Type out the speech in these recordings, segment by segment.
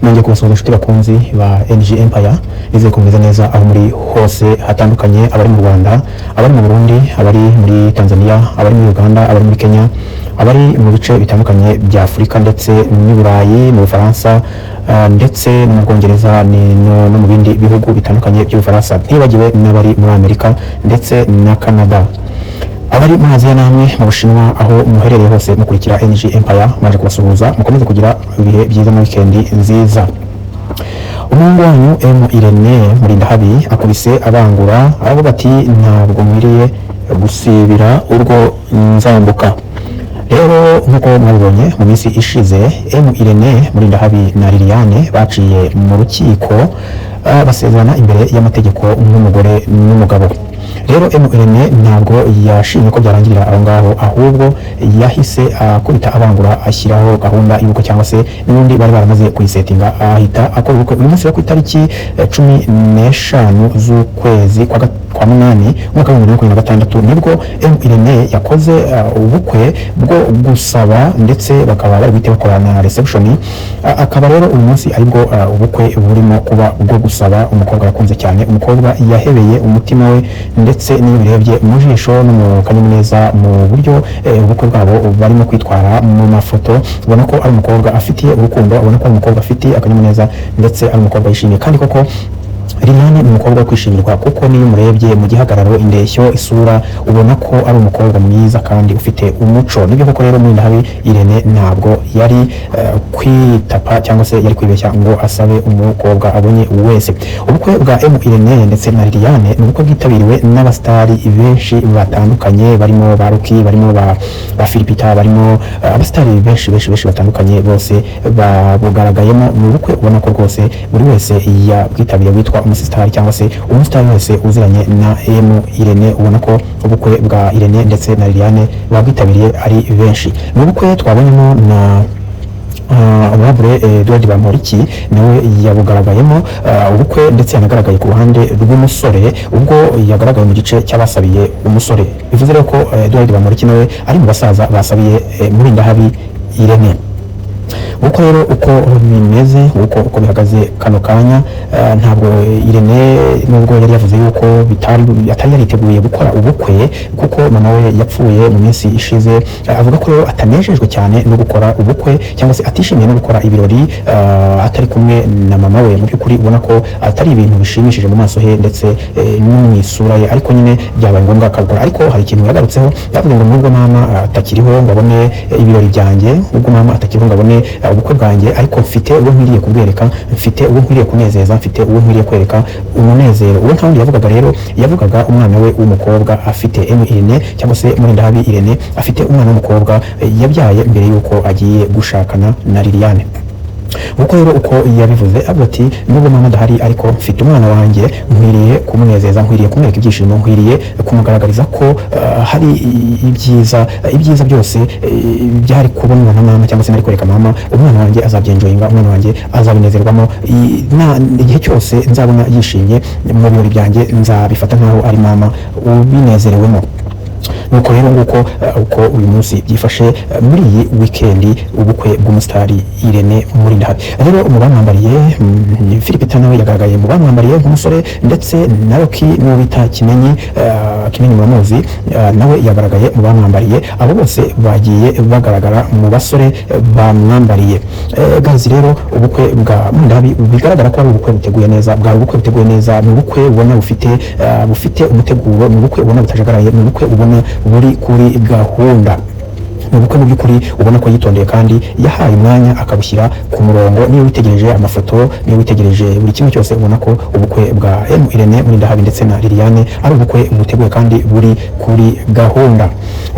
nongeye kubasuhuza inshuti bakunzi ba NG Empire, nizeye kumeze neza aho muri hose hatandukanye, abari mu Rwanda, abari mu Burundi, abari muri Tanzania, abari muri Uganda, abari muri Kenya, abari mu bice bitandukanye bya Afurika ndetse n'u Burayi, mu Bufaransa ndetse no mu Bwongereza no mu bindi bihugu bitandukanye by'Ubufaransa, ntibagiwe n'abari muri Amerika ndetse na Canada, abari muri Aziya namwe mu Bushinwa, aho muherereye hose mukurikira NG Empire, maje kubasuhuza, mukomeze kugira ibihe byiza mu weekend nziza. Umuhungu wanyu Irene Murindahabi akubise abangura aravuga ati ntabwo mwiriye gusibira urwo nzambuka. Rero nkuko mwabonye mu minsi ishize Irene Murindahabi na Liliane baciye mu rukiko basezerana imbere y'amategeko nk'umugore n'umugabo. Rero Irene ntabwo yashimye ko byarangirira aho ngaho, ahubwo yahise akubita abangura ashyiraho gahunda y'uko cyangwa se n'ubundi bari baramaze kuyisetinga, ahita akora ubukwe uyu munsi wo ku itariki 15 z'ukwezi kwa munani umwaka wa 2026 nibwo Irene yakoze ubukwe bwo gusaba ndetse bakaba bari guhita bakora na reception. Akaba rero uyu munsi aribwo ubukwe burimo kuba bwo gusaba umukobwa yakunze cyane, umukobwa yahebeye umutima we ndetse n'iyo birebye mu jisho no mu kanyamuneza mu buryo ubukwe bwabo barimo kwitwara mu mafoto, ubona ko ari umukobwa afitiye urukundo, ubona ko ari umukobwa afitiye akanyamuneza ndetse ari umukobwa yishimiye. Kandi koko Liliane ni umukobwa wo kwishimirwa kuko niyo umurebye mu gihagararo, indeshyo, isura, ubona ko ari umukobwa mwiza kandi ufite umuco. Nibyo koko rero Murindahabi Irene ntabwo yari kwitapa cyangwa se yari kwibeshya ngo asabe umukobwa abonye wese. Ubukwe bwa Irene ndetse na Liliane ni ubukwe bwitabiriwe n'abastari benshi batandukanye, barimo ba Ruki, barimo ba Philipita, barimo abastari benshi batandukanye, bose babugaragayemo. Ni ubukwe ubona ko rwose buri wese yabwitabiriye witwa umusitari cyangwa se umusitari wese uziranye na Irene, ubona ko ubukwe bwa Irene ndetse na Liliane babwitabiriye ari benshi. Ni ubukwe twabonyemo na Honorable Edouard Bamporiki nawe yabugaragayemo ubukwe, ndetse yanagaragaye ku ruhande rw'umusore ubwo yagaragaye mu gice cy'abasabiye umusore. Bivuze rero ko Edouard Bamporiki nawe ari mu basaza basabiye Murindahabi Irene. Uko rero uko bimeze, uko bihagaze kano kanya, ntabwo Irene nubwo yari yavuze yuko atari yariteguye gukora ubukwe kuko mama we yapfuye mu minsi ishize, avuga ko atanejejwe cyane no gukora ubukwe cyangwa se atishimiye no gukora ibirori atari kumwe na mama we. Mu by'ukuri ubona ko atari ibintu bishimishije mu maso he ndetse no mu isura ye, ariko nyine byabaye ngombwa akabikora. Ariko hari ikintu yagarutseho, yavuze ngo nubwo mama atakiriho ngo abone ibirori byanjye, nubwo mama atakiriho ngo abone ubukwe bwanjye, ariko mfite uwo nkwiriye kubwereka, mfite uwo nkwiriye kunezeza, mfite uwo nkwiriye kwereka umunezero. Uwo nta wundi yavugaga rero, yavugaga umwana we w'umukobwa afite Irene cyangwa se Murindahabi Irene afite umwana w'umukobwa yabyaye mbere y'uko agiye gushakana na Liliane. Uko rero uko yabivuze avuga ati nubwo mama adahari ariko mfite umwana wanjye, nkwiriye kumunezeza, nkwiriye kumwereka ibyishimo, nkwiriye kumugaragariza ko hari ibyiza byose byari kubonwa na mama cyangwa se nari kwereka mama. Umwana wanjye azabyenjoyinga, umwana wanjye azabinezerwamo, igihe cyose nzabona yishimye mu birori byanjye nzabifata nkaho ari mama ubinezerewemo. Nuko rero nguko uko uyu munsi byifashe muri iyi weekend, ubukwe bw'umusitari Irene Murindahabi. Rero mu bamwambariye Philipita nawe yagaragaye mu bamwambariye nk'umusore, ndetse na Roki n'uwo bita Kimenyi muramuzi, nawe yagaragaye mu bamwambariye. Abo bose bagiye bagaragara mu basore bamwambariye. Gazi rero ubukwe bwa Murindahabi bigaragara ko ari ubukwe buteguye neza, bwari ubukwe buteguye neza, ni ubukwe ubona bufite umuteguro, ni ubukwe ubona butajagaraye, ni ubukwe ubona buri kuri gahunda. Mu bukwe mu by'ukuri ubona ko yitondeye kandi yahaye umwanya akabushyira ku murongo. Niyo witegereje amafoto, niyo witegereje buri kimwe cyose, ubona ko ubukwe bwa Irene Murindahabi ndetse na Liliane ari ubukwe buteguye kandi buri kuri gahunda.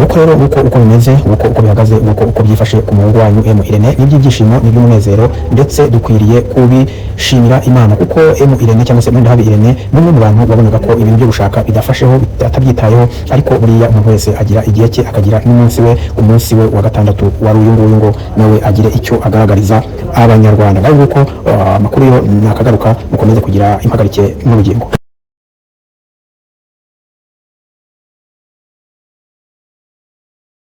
Uko rero uko bimeze, uko bihagaze, uko byifashe ku muhungu wanyu Irene, n'ibyishimo n'iby'umunezero, ndetse dukwiriye kubishimira Imana kuko Irene cyangwa se Murindahabi Irene ni umwe mu bantu babonaga ko ibintu byo gushaka bidafasheho, atabyitayeho, ariko buriya umuntu wese agira igihe cye, akagira n'umunsi we. Umunsi we wa gatandatu wari uyu nguyu ngo nawe agire icyo agaragariza Abanyarwanda. Ngaho nguko amakuru yo nakagaruka, mukomeze kugira impagarike n'ubugingo.